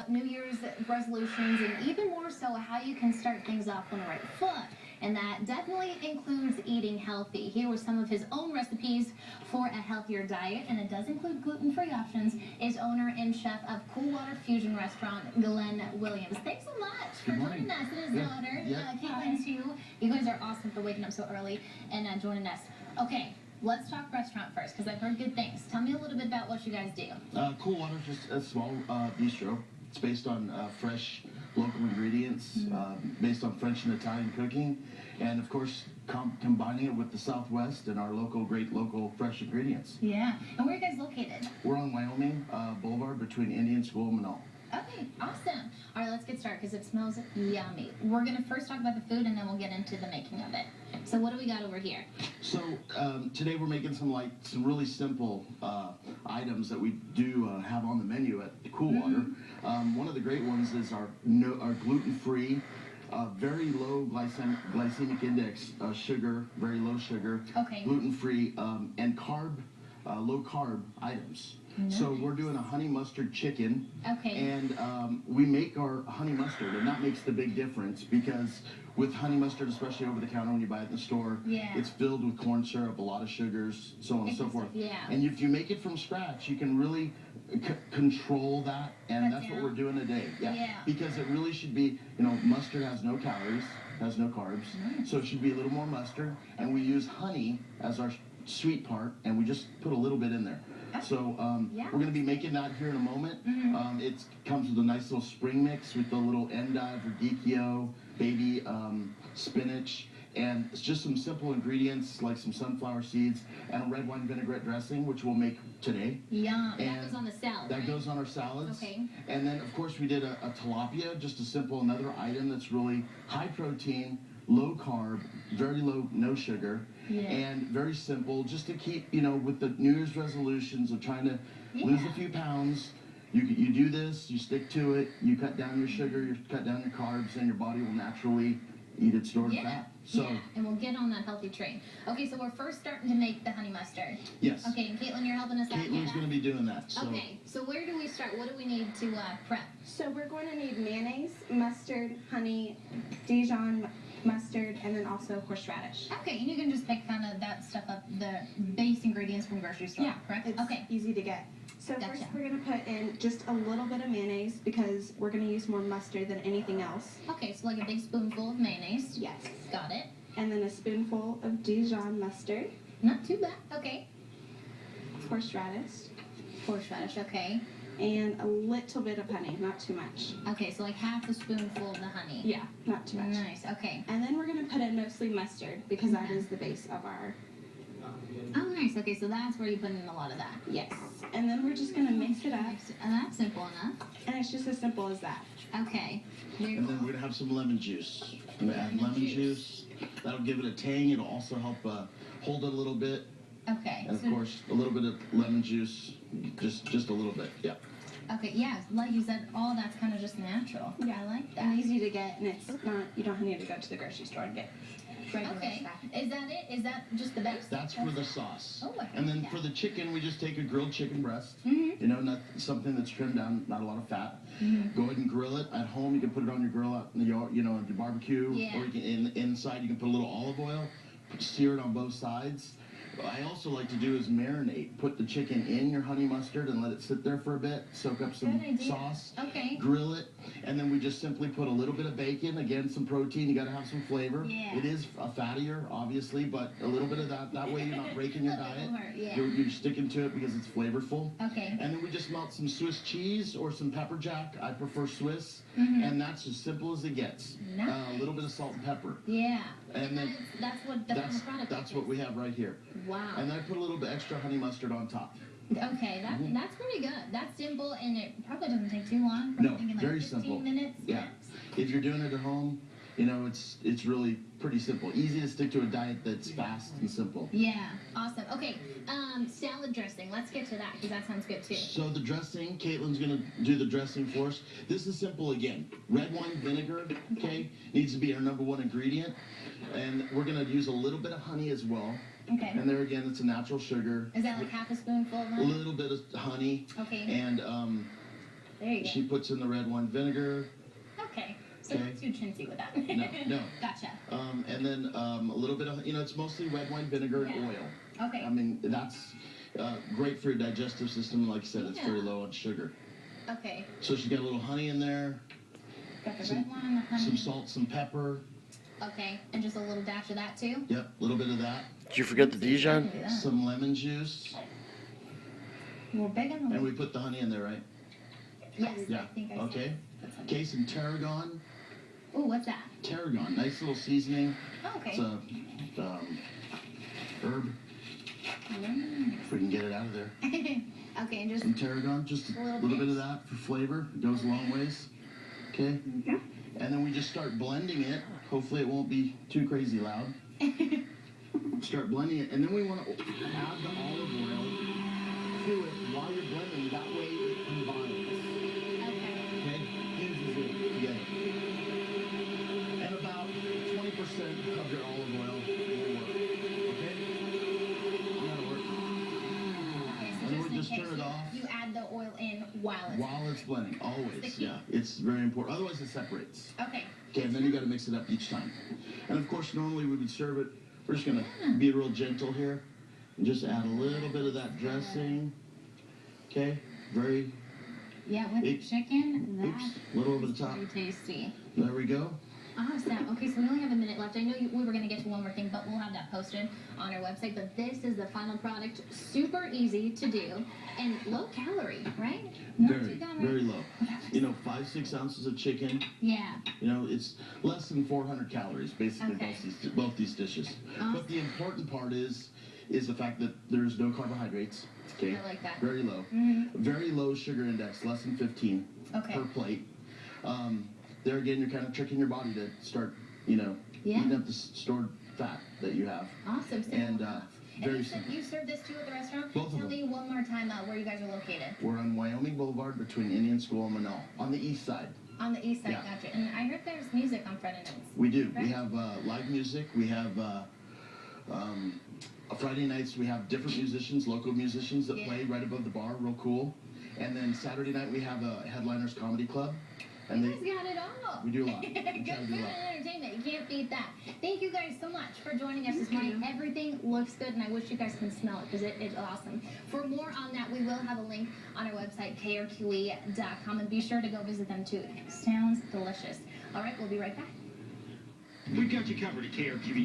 about New Year's resolutions and even more so how you can start things off on the right foot. And that definitely includes eating healthy. Here were some of his own recipes for a healthier diet, and it does include gluten-free options, is owner and chef of Cool Water Fusion Restaurant, Glenn Williams. Thanks so much for joining us and his daughter, Caitlinn, too. You guys are awesome for waking up so early and joining us. Okay. Let's talk restaurant first, because I've heard good things. Tell me a little bit about what you guys do. Cool Water is just a small bistro. It's based on fresh local ingredients, based on French and Italian cooking, and of course combining it with the Southwest and our great local fresh ingredients. Yeah. And where are you guys located? We're on Wyoming Boulevard between Indian School and Minot. Okay, awesome. All right, let's get started because it smells yummy. We're going to first talk about the food and then we'll get into the making of it. So what do we got over here? So today we're making some really simple items that we do have on the menu at Cool Water. One of the great ones is our gluten-free, very low glycemic index sugar, very low sugar, gluten-free, and low carb items. Nice. So we're doing a honey mustard chicken, and we make our honey mustard, and that makes the big difference because with honey mustard, especially over the counter when you buy it in the store, it's filled with corn syrup, a lot of sugars, so on and so forth. And if you make it from scratch, you can really control that, and that's what we're doing today. Because it really should be, mustard has no calories, has no carbs, so it should be a little more mustard, and we use honey as our sweet part, and we just put a little bit in there. So we're going to be making that here in a moment. It comes with a nice little spring mix with the little endive, radicchio, baby spinach, and it's just some simple ingredients like some sunflower seeds and a red wine vinaigrette dressing, which we'll make today. Yum. And that goes on the salad, That goes on our salads. Okay. And then, of course, we did a tilapia, just a simple another item that's really high protein, low carb, very low, no sugar, and very simple, just to keep, with the New Year's resolutions of trying to lose a few pounds. You do this, you stick to it, you cut down your sugar, you cut down your carbs, and your body will naturally eat its stored fat. So, and we'll get on that healthy train. Okay, so we're first starting to make the honey mustard. Yes. Okay, and Caitlinn, you're helping us out. Caitlinn's going to be doing that. So. Okay, so where do we start? What do we need to prep? So we're going to need mayonnaise, mustard, honey, Dijon mustard, and then also horseradish. Okay, and you can just pick kind of that stuff up, the base ingredients from grocery store, correct? It's easy to get. So first we're going to put in just a little bit of mayonnaise because we're going to use more mustard than anything else. Okay, so like a big spoonful of mayonnaise. Yes. Got it. And then a spoonful of Dijon mustard. Not too bad. Okay. Horseradish. Horseradish, okay. And a little bit of honey, not too much. Okay, so like half a spoonful of the honey. Yeah, not too much. Nice, okay. And then we're going to put in mostly mustard because that is the base of our... Oh, nice. Okay, so that's where you put in a lot of that. Yes. And then we're just going to mix it up. And that's simple enough. And it's just as simple as that. Okay. And then we're going to have some lemon juice. I'm going to add lemon juice. That'll give it a tang. It'll also help hold it a little bit. Okay. And, of course, a little bit of lemon juice. Just a little bit. Yeah. Okay, yeah, like you said, all that's kind of just natural. Yeah, I like that. And easy to get, and it's not, you don't need to go to the grocery store and get regular stuff. Is that it? Is that just the base? That's for the sauce. Oh, and then for the chicken, we just take a grilled chicken breast. Not something that's trimmed down, not a lot of fat. Go ahead and grill it at home. You can put it on your grill out in the yard, on your barbecue, or you can inside. You can put a little olive oil, sear it on both sides. What I also like to do is marinate. Put the chicken in your honey mustard and let it sit there for a bit. Soak up some sauce. Okay. Grill it. And then we just simply put a little bit of bacon. Again, some protein. You got to have some flavor. Yeah. It is fattier, obviously, but a little bit of that. That way you're not breaking your diet. You're sticking to it because it's flavorful. Okay. And then we just melt some Swiss cheese or some pepper jack. I prefer Swiss. And that's as simple as it gets. Nice. A little bit of salt and pepper. Yeah. And then that's what the final product is. That's what we have right here. Wow. And then I put a little bit extra honey mustard on top. Okay, that's pretty good. That's simple, and it probably doesn't take too long. No, thinking like very 15 simple. minutes. Yeah. If you're doing it at home, it's really pretty simple. Easy to stick to a diet that's fast and simple. Yeah, awesome. Okay, salad dressing. Let's get to that because that sounds good too. So the dressing, Caitlinn's going to do the dressing for us. This is simple again. Red wine vinegar, needs to be our #1 ingredient. And we're going to use a little bit of honey as well. Okay. And there again, it's a natural sugar. Is that like half a spoonful of honey? A little bit of honey. Okay. And There you go. She puts in the red wine vinegar. Okay. So not too chintzy with that. No. Gotcha. And then a little bit of, it's mostly red wine vinegar and oil. Okay. I mean, that's great for your digestive system. Like I said, it's very low on sugar. Okay. So she's got a little honey in there. Got the red wine, the honey. Some salt, some pepper. Okay. And just a little dash of that too? Yep, a little bit of that. Did you forget the Dijon? Some lemon juice. We're big on the And we put the honey in there, right? Yes. Yeah. I think I Okay. Okay, some tarragon. Ooh, what's that? Tarragon, nice little seasoning. Oh, okay. It's a herb. If we can get it out of there. Okay, and just some tarragon, just a little bit of that for flavor. It goes a long ways. Okay. Yeah. And then we just start blending it. Hopefully it won't be too crazy loud. Start blending it, and then we want to add the olive oil to it while you're blending. That way it combines. Okay. Fuses it together. And about 20% of your olive oil will work. Okay? That'll work. Okay, so and then we just turn it off. You add the oil in while it's blending. Always. Yeah. It's very important. Otherwise it separates. Okay. Okay, and then you got to mix it up each time. And of course, normally we would serve it. We're just gonna be real gentle here, and just add a little bit of that dressing. Okay, very. Yeah, with the chicken, Oops, a little over the top. Very tasty. There we go. Awesome. Okay, so we only have a minute left. I know we were going to get to one more thing, but we'll have that posted on our website. But this is the final product. Super easy to do and low calorie, right? Very low. 5-6 ounces of chicken. Yeah. It's less than 400 calories, basically, both these dishes. Awesome. But the important part is the fact that there's no carbohydrates. Okay. I like that. Very low. Very low sugar index, less than 15 per plate. There again, you're kind of tricking your body to start, eating up the stored fat that you have. Awesome. So, and very simple. You serve this too at the restaurant? Both of them. Tell me one more time where you guys are located. We're on Wyoming Boulevard between Indian School and Manal, on the east side. On the east side, gotcha. And I heard there's music on Friday nights. We do. Right? We have live music. We have Friday nights. We have different musicians, local musicians that play right above the bar, real cool. And then Saturday night we have a Headliners Comedy Club. And you guys got it all. We do a lot. Good food and entertainment. You can't beat that. Thank you guys so much for joining us this morning. Everything looks good, and I wish you guys can smell it because it's awesome. For more on that, we will have a link on our website, KRQE.com, and be sure to go visit them too. It sounds delicious. All right, we'll be right back. We've got you covered at KRQE.